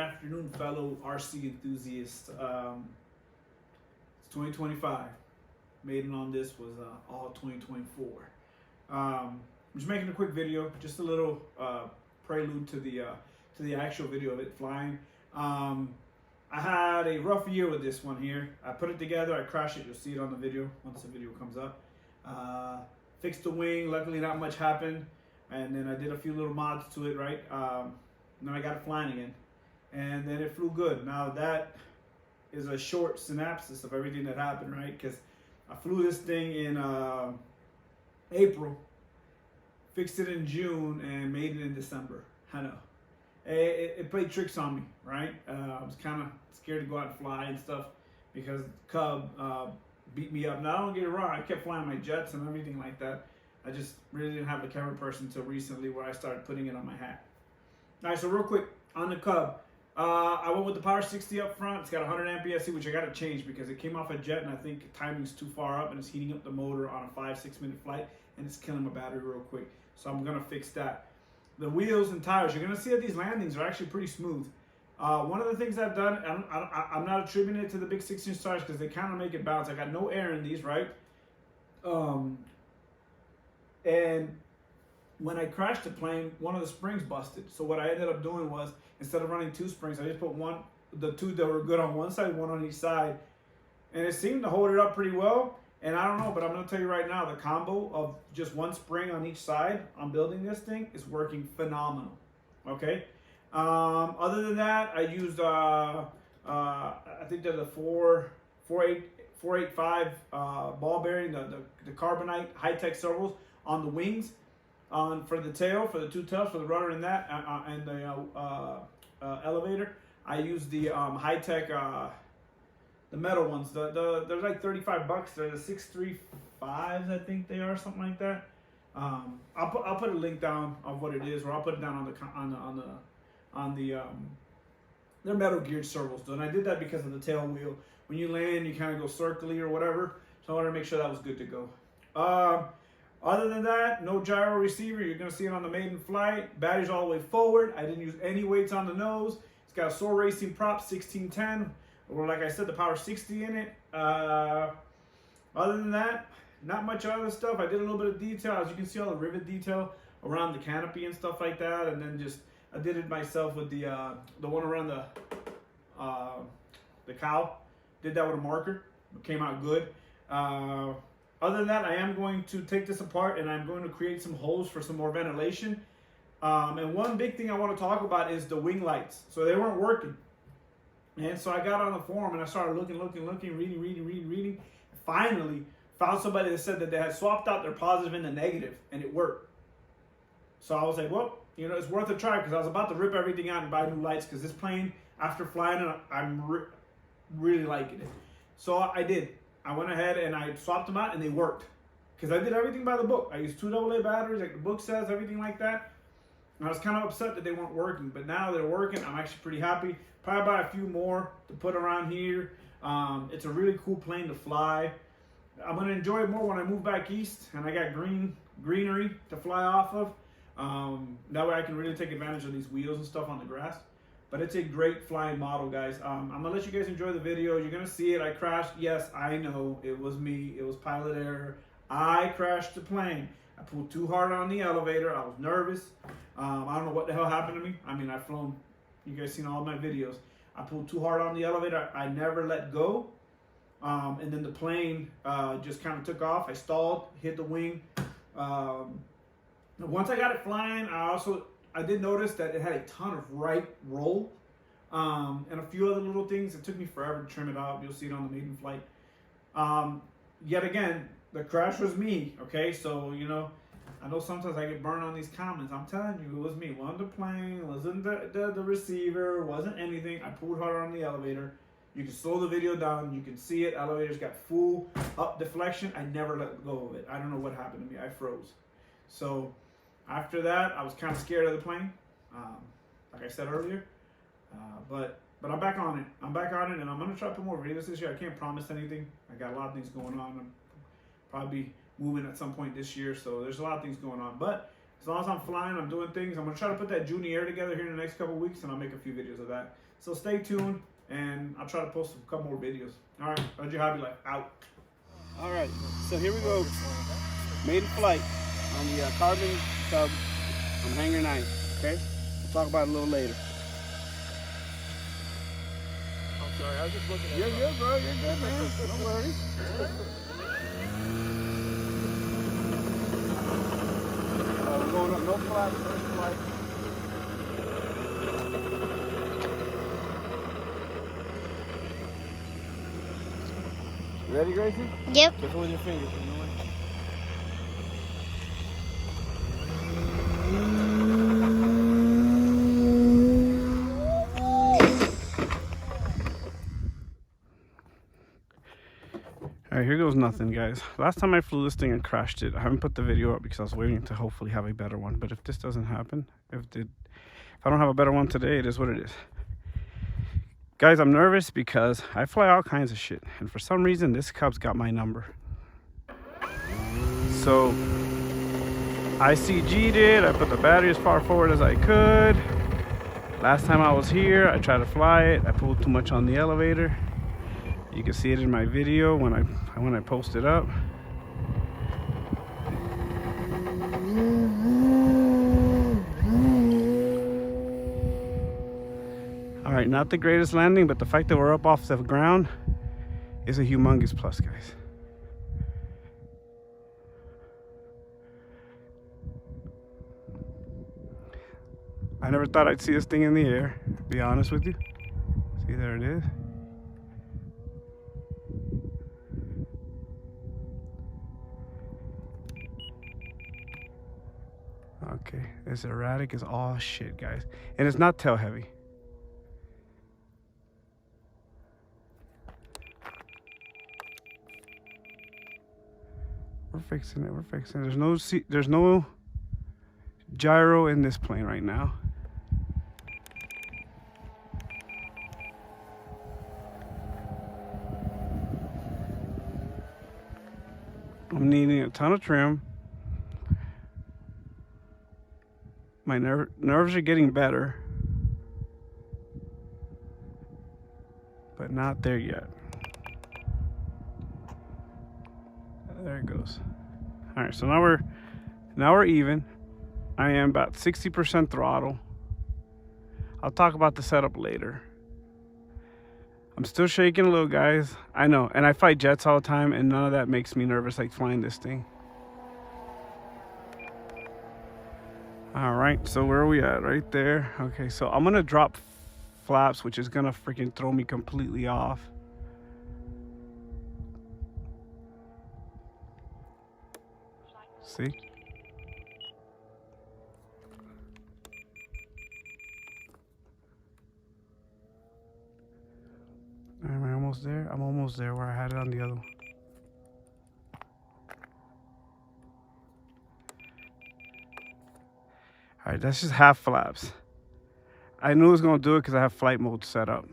afternoon, fellow RC enthusiasts. It's 2025. Maiden on this was all 2024. I'm just making a quick video, just a little prelude to the actual video of it flying. I had a rough year with this one here. I put it together, I crashed it. You'll see it on the video once the video comes up. Fixed the wing. Luckily, not much happened. And then I did a few little mods to it, right? And then I got it flying again. And then it flew good. Now that is a short synopsis of everything that happened, right? Because I flew this thing in April, fixed it in June, and made it in December. I know. It played tricks on me, right? I was kind of scared to go out and fly and stuff because Cub beat me up. Now, don't get it wrong. I kept flying my jets and everything like that. I just really didn't have the camera person until recently where I started putting it on my hat. All right, so real quick, on the Cub. I went with the Power 60 up front. It's got 100 amp ESC, which I got to change because it came off a jet and I think timing's too far up and it's heating up the motor on a 5-6 minute flight and it's killing my battery real quick. So I'm going to fix that. The wheels and tires, you're going to see that these landings are actually pretty smooth. One of the things I've done, I'm not attributing it to the big 6-inch tires because they kind of make it bounce. I got no air in these, right? And when I crashed the plane, one of the springs busted. So what I ended up doing was, instead of running 2 springs, I just put the 2 that were good on one side, 1 on each side. And it seemed to hold it up pretty well. And I don't know, but I'm going to tell you right now, the combo of just 1 spring on each side on building this thing is working phenomenal. Okay? Other than that, I used, I think they're the 485 ball bearing, the carbonite high-tech servos on the wings. For the tail, for the 2 tails, for the rudder and that, and the elevator, I use the high-tech, the metal ones. They're like $35. They're the 635s, I think they are, something like that. I'll put a link down of what it is, or I'll put it down on the they're metal geared servos. And I did that because of the tail wheel. When you land, you kind of go circly or whatever. So I wanted to make sure that was good to go. Other than that, no gyro receiver. You're going to see it on the maiden flight. Battery's all the way forward. I didn't use any weights on the nose. It's got a Xoar Racing prop, 1610. Or like I said, the Power 60 in it. Other than that, not much other stuff. I did a little bit of detail. As you can see, all the rivet detail around the canopy and stuff like that. And then just, I did it myself with the one around the cowl. Did that with a marker. It came out good. Other than that, I am going to take this apart and I'm going to create some holes for some more ventilation. And one big thing I want to talk about is the wing lights. So they weren't working. And so I got on the forum and I started looking, reading. Finally, found somebody that said that they had swapped out their positive and the negative and it worked. So I was like, well, you know, it's worth a try because I was about to rip everything out and buy new lights because this plane, after flying it, I'm really liking it. So I did. I went ahead and I swapped them out and they worked. Because I did everything by the book. I used 2 AA batteries, like the book says, everything like that. And I was kind of upset that they weren't working. But now they're working. I'm actually pretty happy. Probably buy a few more to put around here. It's a really cool plane to fly. I'm going to enjoy it more when I move back east. And I got greenery to fly off of. That way I can really take advantage of these wheels and stuff on the grass. But it's a great flying model, guys. I'm going to let you guys enjoy the video. You're going to see it. I crashed. Yes, I know. It was me. It was pilot error. I crashed the plane. I pulled too hard on the elevator. I was nervous. I don't know what the hell happened to me. I mean, I've flown. You guys seen all of my videos. I pulled too hard on the elevator. I never let go. And then the plane just kind of took off. I stalled, hit the wing. Once I got it flying, I did notice that it had a ton of right roll and a few other little things. It took me forever to trim it out. You'll see it on the maiden flight. Yet again, the crash was me, okay? So, you know, I know sometimes I get burned on these comments. I'm telling you, it was me. It wasn't the plane, it wasn't the receiver, it wasn't anything. I pulled harder on the elevator. You can slow the video down. You can see it. Elevator's got full up deflection. I never let go of it. I don't know what happened to me. I froze. So after that, I was kind of scared of the plane, like I said earlier, but I'm back on it. I'm back on it, and I'm going to try to put more videos this year. I can't promise anything. I got a lot of things going on. I'm probably moving at some point this year, so there's a lot of things going on. But as long as I'm flying, I'm doing things. I'm going to try to put that Junior Air together here in the next couple of weeks, and I'll make a few videos of that. So stay tuned, and I'll try to post a couple more videos. All right, Roger Hobby Life out. All right, so here we go. Maiden flight on the Carbon Cub on Hangar 9. Okay, we'll talk about it a little later. I'm sorry, I was just looking at You're good, bro. You're good, man. Don't worry. We're going up, no flaps, first flight. You ready, Gracie? Yep. Careful with your fingers. You know what? Alright, here goes nothing, guys. Last time I flew this thing and crashed it. I haven't put the video up because I was waiting to hopefully have a better one. But if this doesn't happen, if I don't have a better one today, it is what it is. Guys, I'm nervous because I fly all kinds of shit. And for some reason, this Cub's got my number. So, I CG'd it. I put the battery as far forward as I could. Last time I was here, I tried to fly it. I pulled too much on the elevator. You can see it in my video when I post it up. All right, not the greatest landing, but the fact that we're up off the ground is a humongous plus, guys. I never thought I'd see this thing in the air, to be honest with you. See, there it is. Okay, it's erratic as all shit, guys. And it's not tail heavy. We're fixing it, we're fixing it. There's no gyro in this plane right now. I'm needing a ton of trim. My nerves are getting better, but not there yet. There it goes. All right, so now we're even. I am about 60% throttle. I'll talk about the setup later. I'm still shaking a little, guys. I know, and I fight jets all the time, and none of that makes me nervous like flying this thing. All right, so where are we at? Right there. Okay, so I'm gonna drop flaps, which is gonna freaking throw me completely off. See? Am I almost there? I'm almost there where I had it on the other one. All right, that's just half flaps. I knew it was gonna do it because I have flight mode set up.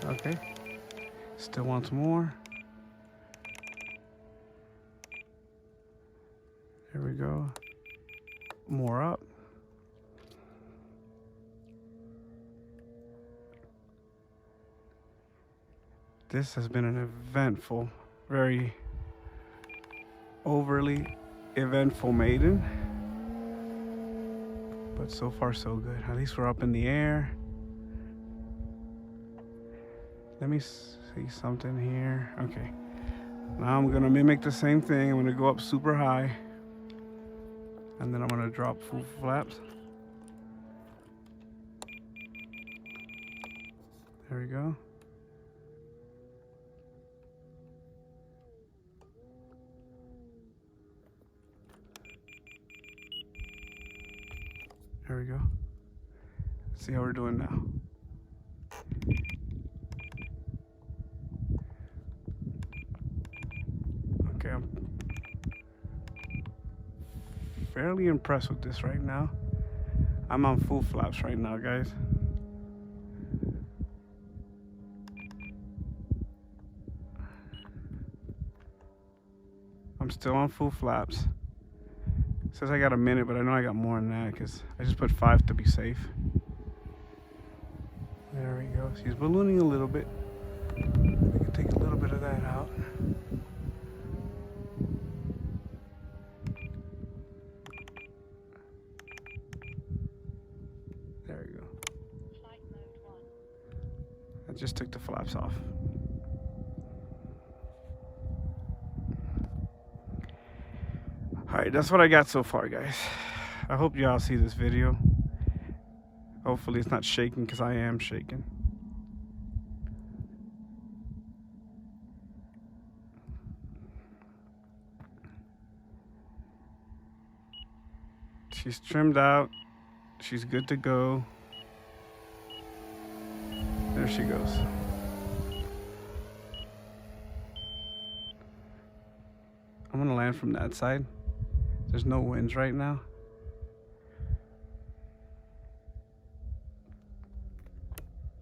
Okay, still wants more. There we go. More up. This has been an eventful, very overly eventful maiden. But so far so good. At least we're up in the air. Let me see something here. Okay. Now I'm gonna mimic the same thing. I'm gonna go up super high. And then I'm gonna drop full flaps. There we go. There we go. Let's see how we're doing now. Okay, I'm fairly impressed with this right now. I'm on full flaps right now, guys. I'm still on full flaps. Says I got a minute, but I know I got more than that because I just put 5 to be safe. There he goes. He's ballooning a little bit. We can take a little bit of that out. There we go. I just took the flaps off. Alright, that's what I got so far, guys. I hope you all see this video. Hopefully it's not shaking, because I am shaking. She's trimmed out. She's good to go. There she goes. I'm gonna land from that side. There's no winds right now.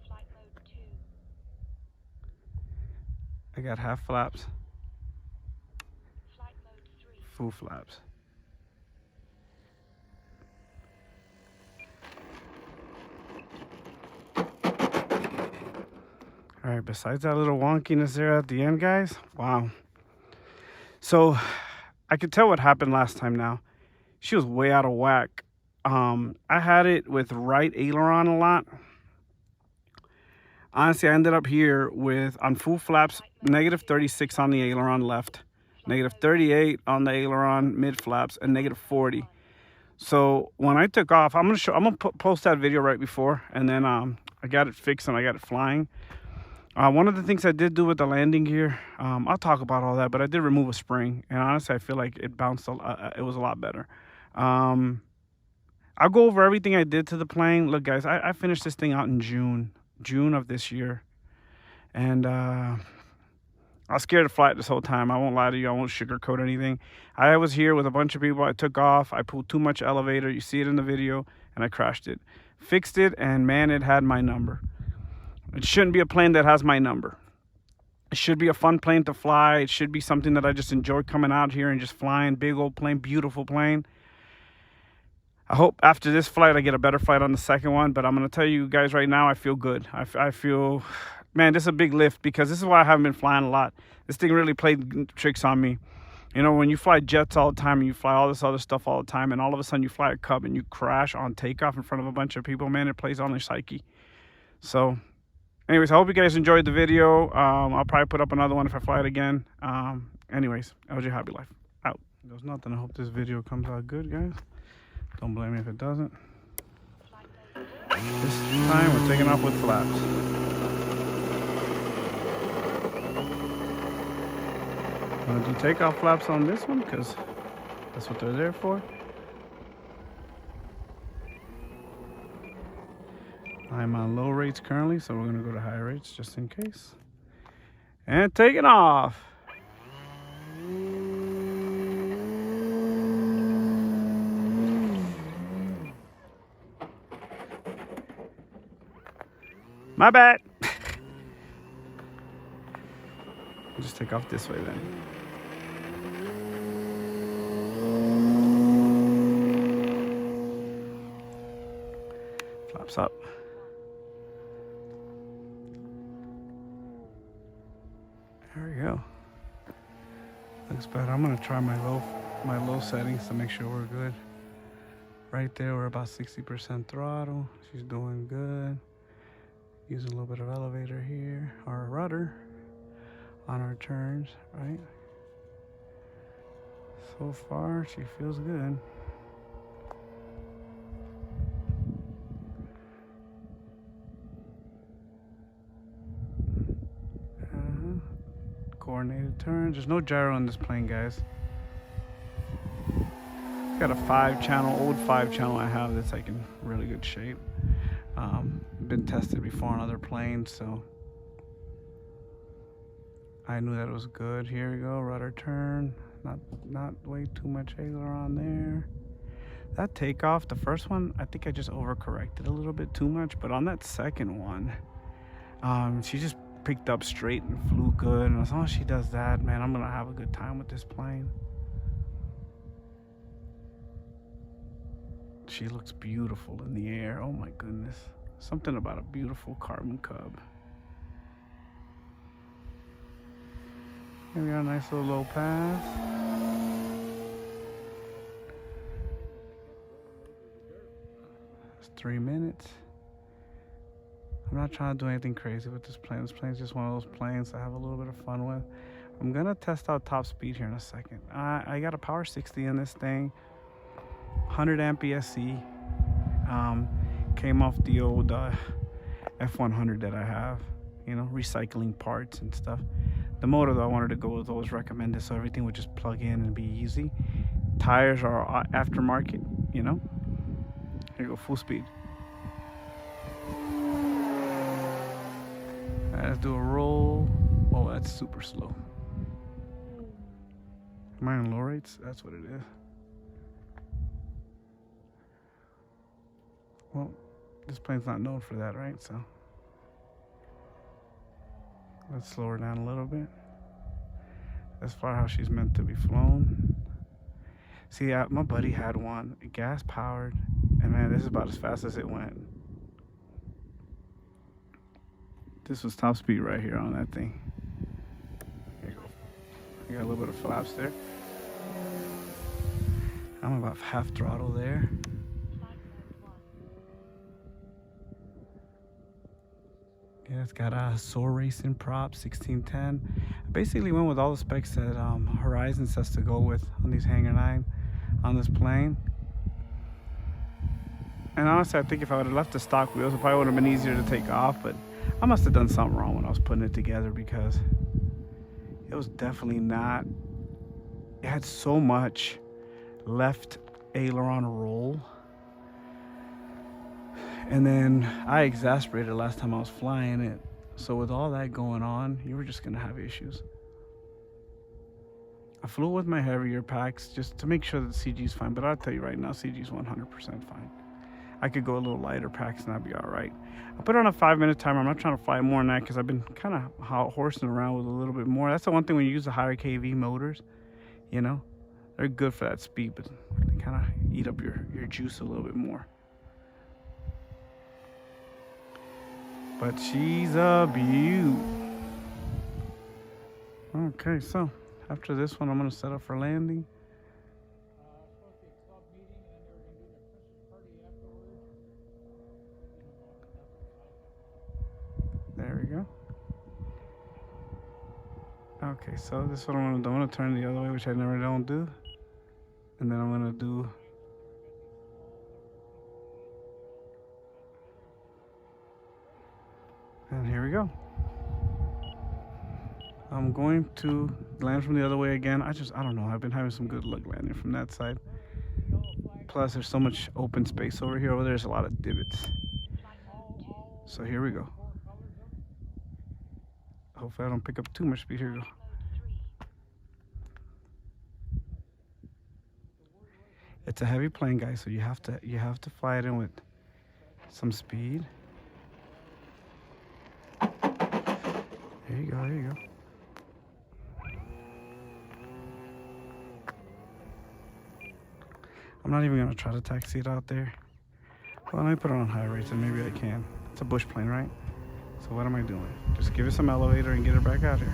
Flight mode 2. I got half flaps, Flight mode 3. full flaps. All right, besides that little wonkiness there at the end, guys, wow. So I could tell what happened last time now. She was way out of whack. I had it with right aileron a lot. Honestly, I ended up here with, on full flaps, negative 36 on the aileron left, negative 38 on the aileron mid flaps, and negative 40. So when I took off, I'm gonna post that video right before, and then I got it fixed and I got it flying. One of the things I did do with the landing gear, I'll talk about all that, but I did remove a spring, and honestly, I feel like it bounced. It was a lot better. I'll go over everything I did to the plane. Look, guys, I finished this thing out in June of this year, and I was scared to fly it this whole time. I won't lie to you. I won't sugarcoat anything. I was here with a bunch of people. I took off. I pulled too much elevator. You see it in the video, and I crashed it. Fixed it, and man, it had my number. It shouldn't be a plane that has my number. It should be a fun plane to fly. It should be something that I just enjoy coming out here and just flying. Big old plane, beautiful plane. I hope after this flight I get a better flight on the second one, but I'm going to tell you guys right now, I feel good. I feel, man, this is a big lift because this is why I haven't been flying a lot. This thing really played tricks on me. You know, when you fly jets all the time and you fly all this other stuff all the time, and all of a sudden you fly a Cub and you crash on takeoff in front of a bunch of people, man, it plays on your psyche. So anyways, I hope you guys enjoyed the video. I'll probably put up another one if I fly it again. Anyways, LJ Hobby Life, out. There's nothing. I hope this video comes out good, guys. Don't blame me if it doesn't. This time we're taking off with flaps. I'm gonna do takeoff flaps on this one because that's what they're there for. I'm on low rates currently, so we're gonna go to high rates just in case. And taking off. My bad. I'll just take off this way then. Flaps up. There we go. Looks better. I'm gonna try my low settings to make sure we're good. Right there, we're about 60% throttle. She's doing good. Using a little bit of elevator here, our rudder on our turns, right? So far, she feels good. Coordinated turns. There's no gyro on this plane, guys. It's got a 5-channel, old 5-channel I have that's like in really good shape. Been tested before on other planes, so I knew that it was good. Here we go, rudder turn. Not way too much aileron there. That takeoff, the first one, I think I just overcorrected a little bit too much, but on that second one, she just picked up straight and flew good. And as long as she does that, man, I'm gonna have a good time with this plane. She looks beautiful in the air. Oh my goodness. Something about a beautiful Carbon Cub. Here we got a nice little low pass. It's 3 minutes. I'm not trying to do anything crazy with this plane. This plane's just one of those planes I have a little bit of fun with. I'm gonna test out top speed here in a second. I got a power 60 in this thing, 100 amp ESC. Came off the old F100 that I have, you know, recycling parts and stuff. The motor that I wanted to go with was recommended, so everything would just plug in and be easy. Tires are aftermarket, you know. Here you go, full speed. All right, let's do a roll. Oh, that's super slow. Am I on low rates? That's what it is. Well, this plane's not known for that, right? So let's slow her down a little bit. As far how she's meant to be flown. See, my buddy had one, gas powered, and man, this is about as fast as it went. This was top speed right here on that thing. Here you go. I got a little bit of flaps there. I'm about half throttle there. Yeah, it's got a Xoar Racing prop, 1610. I basically went with all the specs that Horizon says to go with on these Hangar 9 on this plane. And honestly, I think if I would have left the stock wheels, it probably would have been easier to take off, but I must have done something wrong when I was putting it together, because it was definitely not, it had so much left aileron roll. And then I exasperated last time I was flying it. So with all that going on, you were just gonna have issues. I flew with my heavier packs just to make sure that the CG is fine, but I'll tell you right now, CG is 100% fine. I could go a little lighter packs and I'd be all right. I put it on a 5-minute timer. I'm not trying to fly more than that because I've been kind of horsing around with a little bit more. That's the one thing when you use the higher KV motors, you know, they're good for that speed, but they kind of eat up your juice a little bit more. But she's a beaut. Okay, so after this one, I'm gonna set up for landing. There we go. Okay, so this is what I'm gonna do. I'm gonna turn the other way, which I never don't do. And then I'm gonna do and here we go. I'm going to land from the other way again. I don't know. I've been having some good luck landing from that side. Plus, there's so much open space over here. Over there's a lot of divots. So here we go. Hopefully I don't pick up too much speed. Here we go. It's a heavy plane, guys, so you have to fly it in with some speed. There you go, there you go. I'm not even gonna try to taxi it out there. Well, let me put it on high rates and maybe I can. It's a bush plane, right? So what am I doing? Just give it some elevator and get her back out here.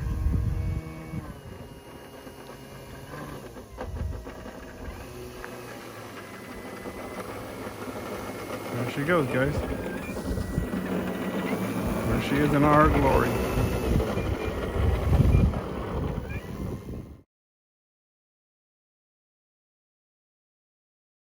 There she goes, guys. There she is in our glory.